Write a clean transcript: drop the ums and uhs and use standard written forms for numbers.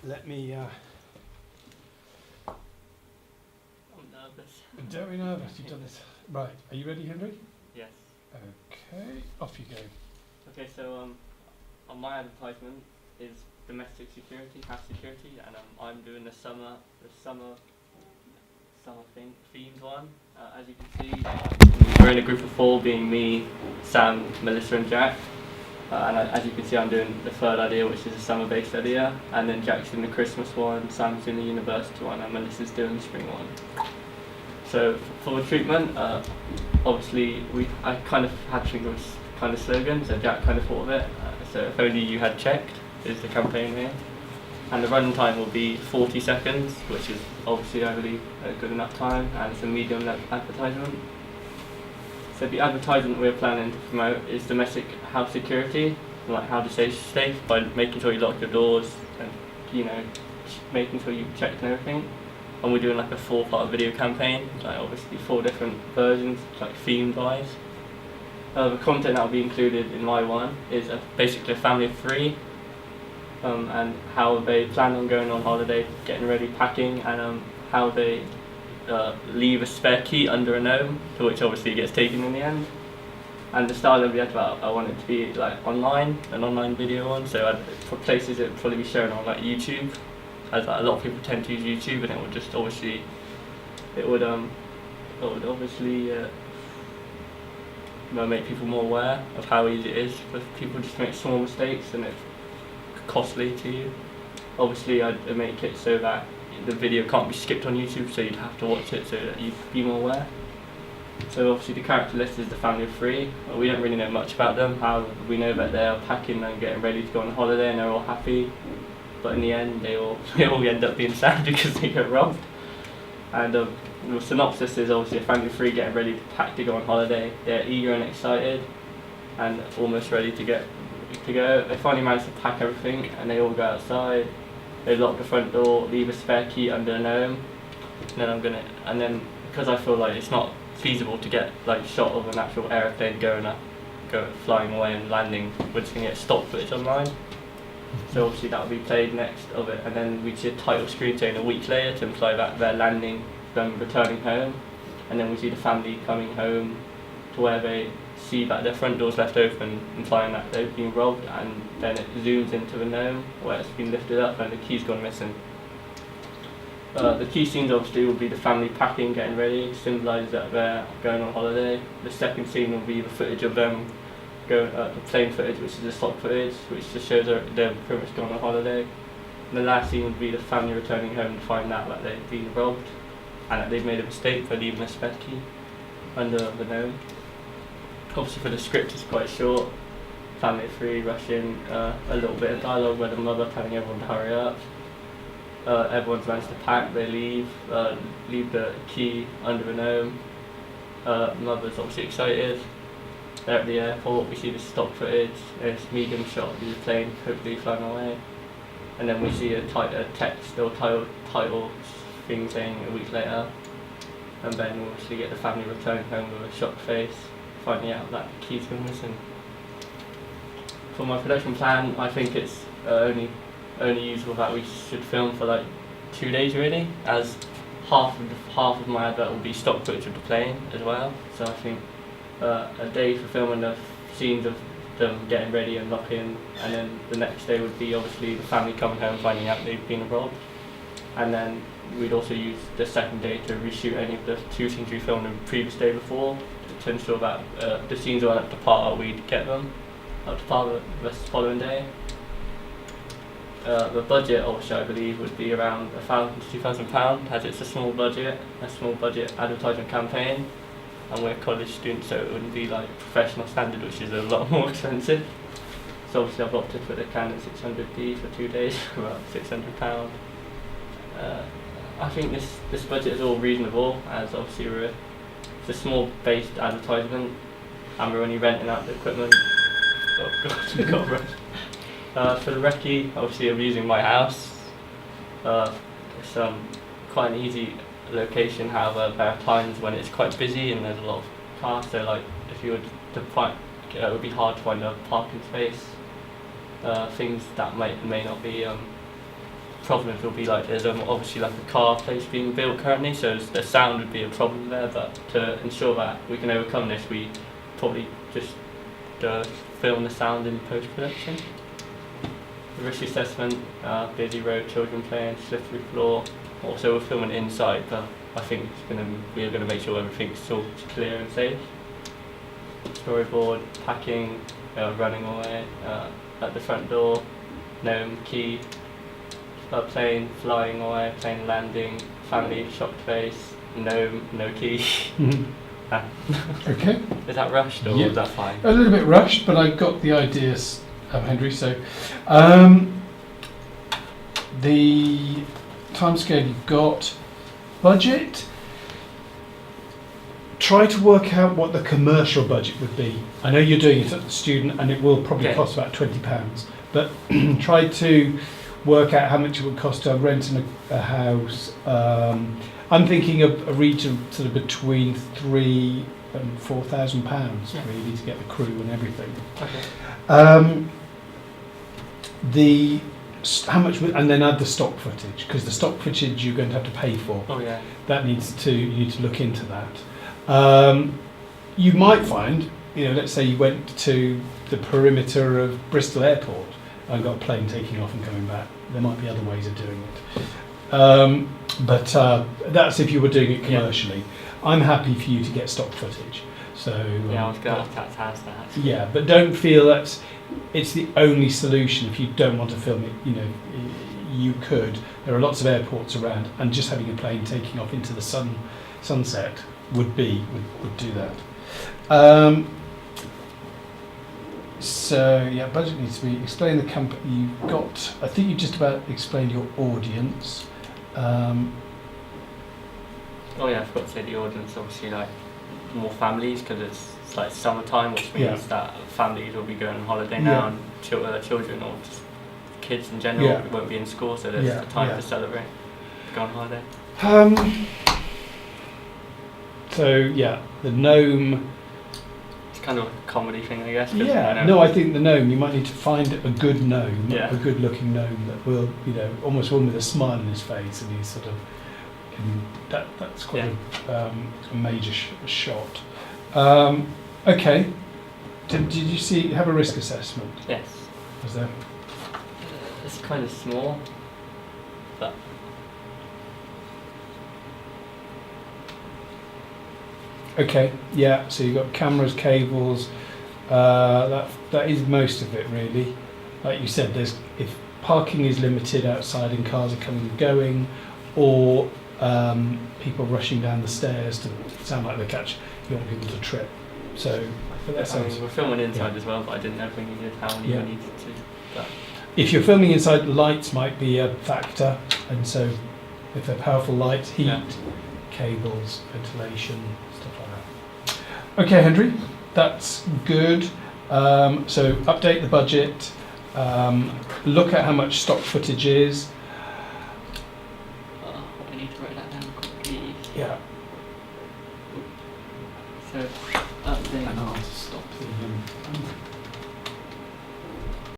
Let me. I'm nervous. I'm very nervous. You've done this. Right. Are you ready, Henry? Yes. Okay. Off you go. Okay, so on my advertisement is domestic security, house security, and I'm doing the summer thing themed one. As you can see, we're in a group of 4, being me, Sam, Melissa, and Jack. As you can see, I'm doing the third idea, which is a summer-based idea, and then Jack's doing the Christmas one, Sam's doing the university one, and Melissa's doing the spring one. So for the treatment, obviously I kind of had to think of a kind of slogan, so Jack kind of thought of it. So if only you had checked is the campaign here, and the running time will be 40 seconds, which is obviously I believe a good enough time, and it's a medium advertisement. So the advertisement we're planning to promote is domestic house security, like how to stay safe by making sure you lock your doors and making sure you've checked and everything. And we're doing like a 4-part video campaign, like obviously 4 different versions, like themed wise. The content that will be included in my one is basically a family of 3, and how they plan on going on holiday, getting ready, packing, and how they leave a spare key under a gnome, to which obviously gets taken in the end. And the style of the advert, I want it to be like an online video one, so for places it would probably be shown on like YouTube, as like, a lot of people tend to use YouTube, and it would just obviously, make people more aware of how easy it is for people just to make small mistakes and it's costly to you. Obviously I'd make it so that the video can't be skipped on YouTube, so you'd have to watch it so that you'd be more aware. So obviously the character list is the family of 3. We don't really know much about them. However, we know that they are packing and getting ready to go on holiday and they're all happy. But in the end, they all end up being sad because they get robbed. And the synopsis is obviously a family of 3 getting ready to pack to go on holiday. They're eager and excited and almost ready to go. They finally manage to pack everything and they all go outside. They lock the front door, leave a spare key under a gnome, and then because I feel like it's not feasible to get like shot of an actual aeroplane flying away and landing, we're just gonna get stock footage online. So obviously that will be played next of it, and then we see a title screen saying a week later to imply that they're landing, them returning home, and then we see the family coming home to where they see that their front door's left open, implying that they've been robbed, and then it zooms into the gnome where it's been lifted up and the key's gone missing. The key scenes obviously will be the family packing, getting ready, symbolises that they're going on holiday. The second scene will be the footage of them going, the plane footage, which is the stock footage, which just shows they're pretty much gone on holiday. And the last scene would be the family returning home to find out that they've been robbed and that they've made a mistake by leaving a spare key under the gnome. Obviously for the script it's quite short. Family of 3 rush in, a little bit of dialogue where the mother telling everyone to hurry up. Everyone's managed to pack, they leave the key under the gnome. Mother's obviously excited. They're at the airport, we see the stock footage, there's medium shot of the plane hopefully flying away. And then we see a text or title thing saying a week later. And then we'll obviously get the family returning home with a shocked face, finding out that the key's gone missing. For my production plan, I think it's only useful that we should film for like 2 days really, as half of my advert will be stock footage of the plane as well. So I think a day for filming the scenes of them getting ready and locking, and then the next day would be obviously the family coming home finding out they've been robbed. And then we'd also use the second day to reshoot any of the 2 scenes we filmed the previous day before, to ensure that the scenes weren't up to par, we'd get them up to par the following day. The budget, obviously, I believe, would be around £1,000 to £2,000, as it's a small budget advertising campaign, and we're college students, so it wouldn't be like professional standard, which is a lot more expensive. So obviously I've opted for the Canon 600D for 2 days, for about £600. I think this budget is all reasonable, as obviously it's a small based advertisement and we're only renting out the equipment. Oh god, got rushed. For the recce, obviously I'm using my house. It's quite an easy location, however there are times when it's quite busy and there's a lot of cars, so like if you were to find, it would be hard to find a parking space. Things that may not be problems will be like there's obviously like a car place being built currently, so the sound would be a problem there. But to ensure that we can overcome this, we probably just film the sound in post production. The risk assessment, busy road, children playing, slippery floor. Also, we're filming inside, but I think we're going to make sure everything's all clear and safe. Storyboard, packing, running away at the front door, gnome, key, plane flying away, plane landing, family, shocked face, gnome, no key. Okay. Is that rushed or Yep. is that fine? A little bit rushed, but I got the ideas, Henry. So, the timescale you've got, budget. Try to work out what the commercial budget would be. I know you're doing it at the student, and it will probably cost about £20. But try to work out how much it would cost to rent a house. I'm thinking of a region sort of between £3,000 and £4,000 really to get the crew and everything. Okay. How much, and then add the stock footage, because the stock footage you're going to have to pay for. Oh yeah. You need to look into that. You might find, let's say you went to the perimeter of Bristol Airport and got a plane taking off and coming back. There might be other ways of doing it. But that's if you were doing it commercially. Yeah. I'm happy for you to get stock footage. So yeah, I was going to ask that. Actually. Yeah, but don't feel that it's the only solution. If you don't want to film it, you could. There are lots of airports around, and just having a plane taking off into the sunset would do that. So yeah, budget needs to be explain the company you've got. I think you just about explained your audience. Oh yeah, I forgot to say the audience. Obviously, like more families because it's like summertime, which means that families will be going on holiday now, and children or just kids in general won't be in school, so there's the time to celebrate, go on holiday. So yeah, the gnome. It's kind of a comedy thing, I guess. Yeah. No, I think the gnome. You might need to find a good gnome, a good-looking gnome that will, almost one with a smile on his face, and he's sort of. That's quite a major shot. Okay. Did you have a risk assessment? Yes. Was there? It's kind of small, but. Okay. Yeah. So you've got cameras, cables. That is most of it, really. Like you said, if parking is limited outside and cars are coming and going, or people rushing down the stairs to sound like they catch, you want people to trip. So that sounds. We're filming inside as well, but I didn't know if we needed how many we needed to. But. If you're filming inside, lights might be a factor, and so if they're powerful lights, heat, cables, ventilation, stuff like that. Okay, Henry, that's good. So update the budget. Look at how much stock footage is. I need to write that down quickly. Yeah. So update. And I'll stop the